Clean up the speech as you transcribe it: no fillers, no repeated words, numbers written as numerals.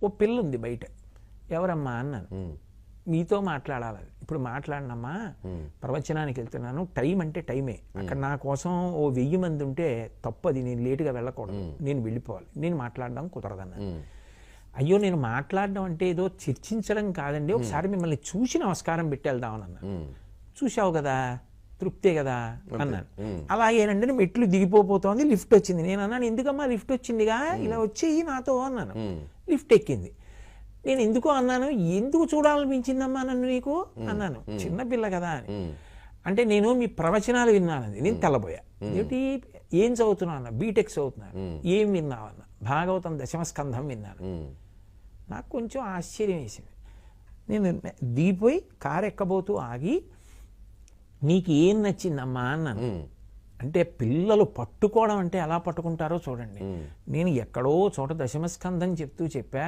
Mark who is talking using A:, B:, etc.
A: ఓ పిల్ల ఉంది బయట. ఎవరమ్మా అన్నాను. మీతో మాట్లాడాలి. ఇప్పుడు మాట్లాడినమ్మా, ప్రవచనానికి వెళ్తున్నాను, టైం అంటే టైమే. అక్కడ నా కోసం ఓ 1000 మంది ఉంటే తప్పది, నేను లేటుగా వెళ్ళకూడదు, నేను వెళ్ళిపోవాలి, నేను మాట్లాడడం కుదరదన్నాను. అయ్యో నేను మాట్లాడడం అంటే ఏదో చర్చించడం కాదండి, ఒకసారి మిమ్మల్ని చూసి నమస్కారం పెట్టి వెళ్దామని అన్నాను. చూసావు కదా, తృప్తే కదా అన్నాను. అలాగేనండి మెట్లు దిగిపోతోంది, లిఫ్ట్ వచ్చింది. నేను అన్నాను, ఎందుకమ్మా లిఫ్ట్ వచ్చిందిగా, ఇలా వచ్చేయి నాతో అన్నాను. లిఫ్ట్ ఎక్కింది. నేను ఎందుకో అన్నాను, ఎందుకు చూడాలనిపించిందమ్మా నన్ను నీకు అన్నాను. చిన్నపిల్ల కదా అని. అంటే నేను మీ ప్రవచనాలు విన్నానండి. నేను తెల్లబోయా. ఏమిటి, ఏం చదువుతున్నావు అన్న, బీటెక్ చదువుతున్నాను. ఏం విన్నావు అన్న, భాగవతం 10వ స్కంధం విన్నాను. నాకు కొంచెం ఆశ్చర్యం వేసింది. నేను దిగిపోయి కారు ఎక్కబోతూ ఆగి, నీకు ఏం నచ్చిందమ్మా అన్నాను. అంటే పిల్లలు పట్టుకోవడం అంటే ఎలా పట్టుకుంటారో చూడండి. నేను ఎక్కడో చోట 10వ స్కంధం చెప్తూ చెప్పా,